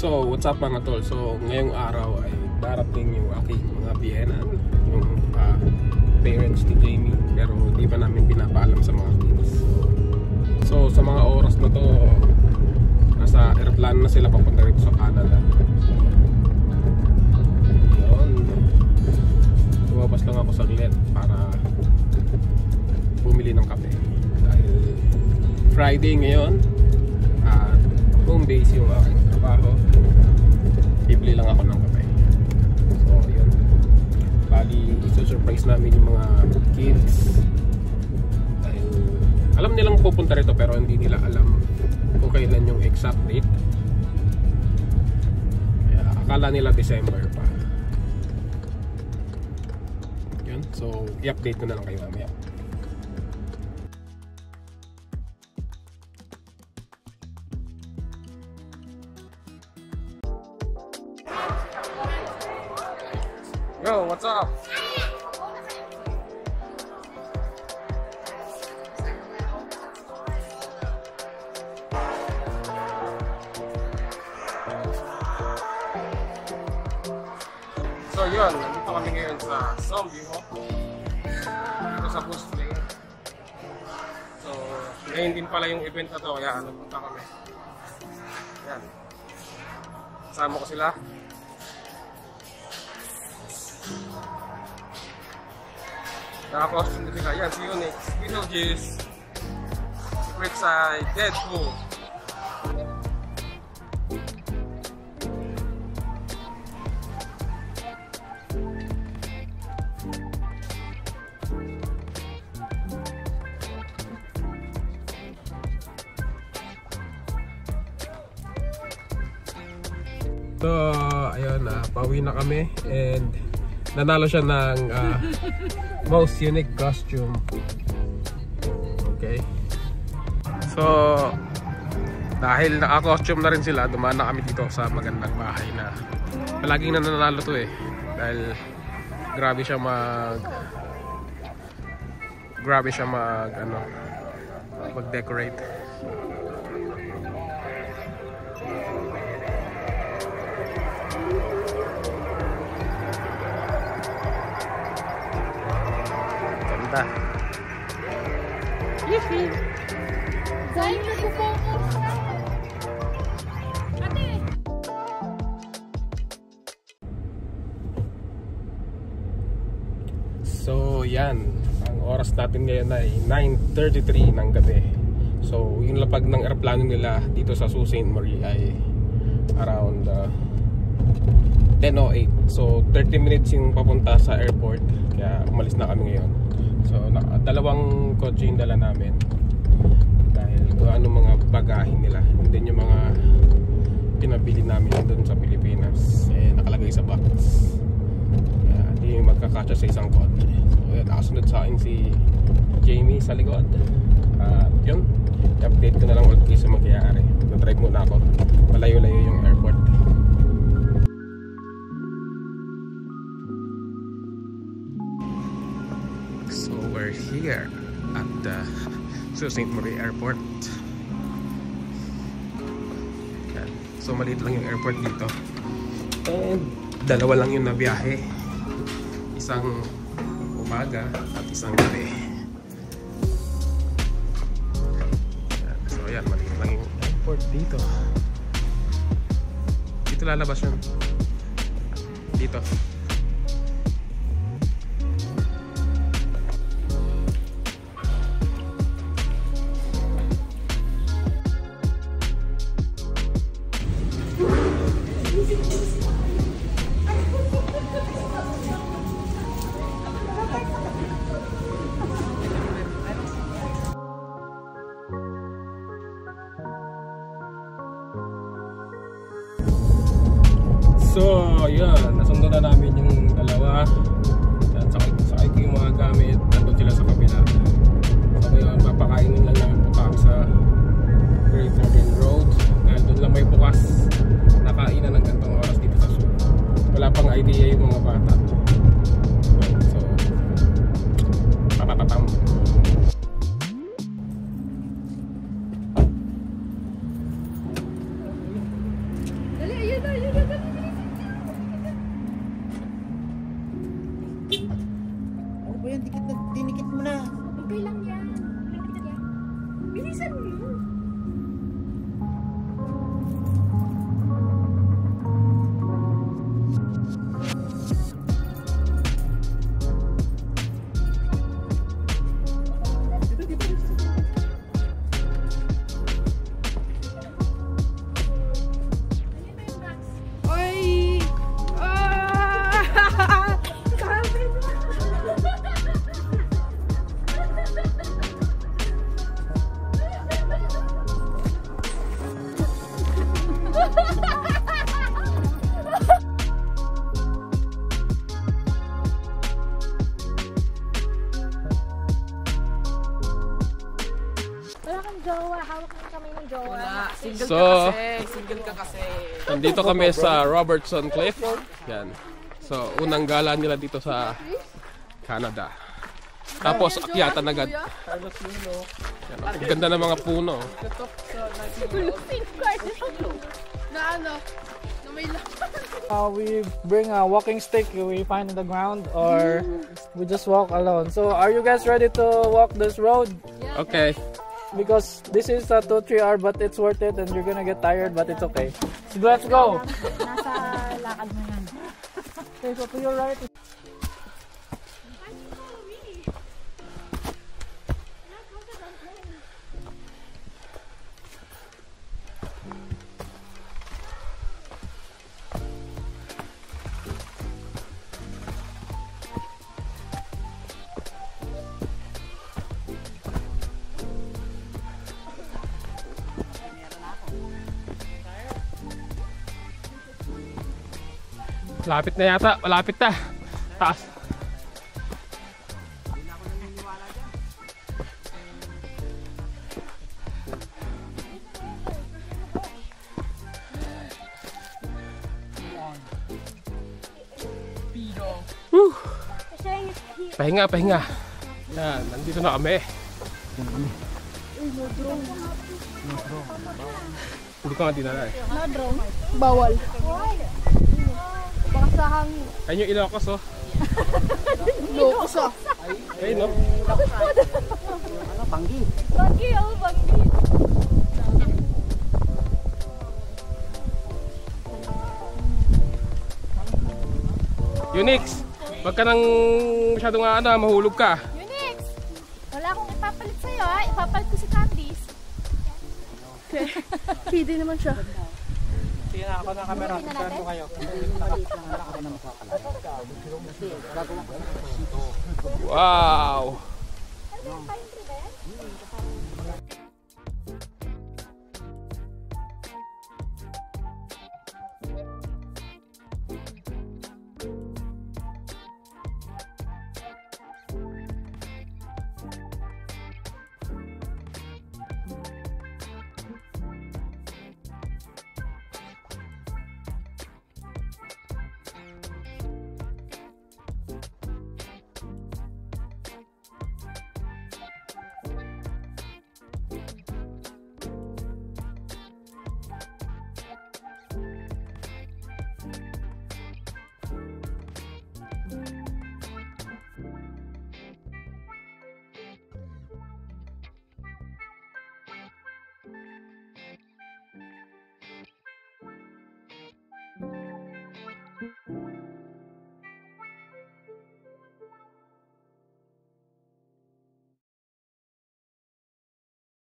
So, what's up mga tol? So, ngayong araw ay darating yung aking mga biyenan, yung parents ni Jamie, pero hindi pa namin pinapaalam sa mga kids. So, sa mga oras na to, nasa aeroplano na sila papunta rito sa Canada. Yun. Lumabas lang ako saglit para bumili ng kape. Dahil Friday ngayon, home base yung aking trabaho, bibili lang ako ng kape. So yun, bali isusurprise namin yung mga kids dahil alam nilang pupunta rito pero hindi nila alam kung kailan yung exact date. Kaya akala nila December pa. Yun, so i-update ko na lang kayo mamaya. Yo, what's up? So yun, nandito kami ngayon sa Zombie Hawk. Dito sa Boost Play. So, ngayon din pala yung event na to, kaya nagpunta kami. Yan. Kasama ko sila. Naka-costume na sila. Yan, si Unix, Beetlejuice, Secret Side, Deadpool. So, ayun, pauwi na kami and nanalo siya ng most unique costume. Okay. So, dahil naka-costume na rin sila, dumaan na kami dito sa magandang bahay na palaging nananalo to eh. Dahil grabe siya mag-decorate. Ganda. Yippee! Zain na po. Ate! So, yan. Ang oras natin ngayon ay 9:33 ng gabi. So, yung lapag ng aeroplano nila dito sa Sault Ste. Marie ay around 10:08. So, 30 minutes yung papunta sa airport. Kaya umalis na kami ngayon. So, dalawang kotse yung dala namin dahil kung ano mga bagahin nila, hindi yung mga pinabili namin doon sa Pilipinas nakalagay sa box, kaya hindi magkakasya sa isang kotse. So, nakasunod sa akin si Jamie sa likod. Yun, i-update ko na lang ulit sa magyayari. Na-drive muna ako, malayo-layo yung airport. So we're here at the Sault Ste. Marie Airport. Okay. So maliit lang yung airport dito. And dalawa lang yung nabiyahe. Isang umaga at isang gabi. So ayan, maliit lang yung airport dito. Dito lalabas yun. Dito. So, yun, nasundo na namin yung dalawa. Sakay ko yung mga gamit, nandun sila sa kabila. So, ngayon, papakainin lang namin po kami sa Great Northern Road. Dahil doon lang may bukas nakainan ng gantong oras dito sa Sault. Wala pang idea yung mga bata. So, papatatam. Dali, ayun. Bilisan mo. Oy! Ah! Sabi mo! Wala kang jowa. Hawak mo kami ng jowa. Single So, ka kasi. Single ka kasi. nandito kami sa Robertson Cliff. Yan. So, unang gala nila dito sa Canada. Tapos, akyatan agad. Yan. Ang ganda ng mga puno. Na ano? Na may We bring a walking stick we find in the ground, or we just walk alone. So are you guys ready to walk this road? Okay. Because this is a 2-3 hour, but it's worth it, and you're gonna get tired, but it's okay. So let's go. Nasa lakad mo yan. Okay, so to your right. Malapit na yata. Malapit na. Taas. Woo! Pahinga, pahinga. Yan, nandito na kami. Hindi ko nga dinala eh. No drone. Bawal. Baka sa hangin. Ayun yung Ilocos oh. Locos ah. Ayun no? Banggi oh, banggi. Unix! Wag ka nang masyadong mahulog ka. Unix! Wala akong ipapalit sa'yo ha. Ipapalit ko si Candice. Pwede naman siya. Tingnan ako ng camera. Tingnan ko kayo. Wow!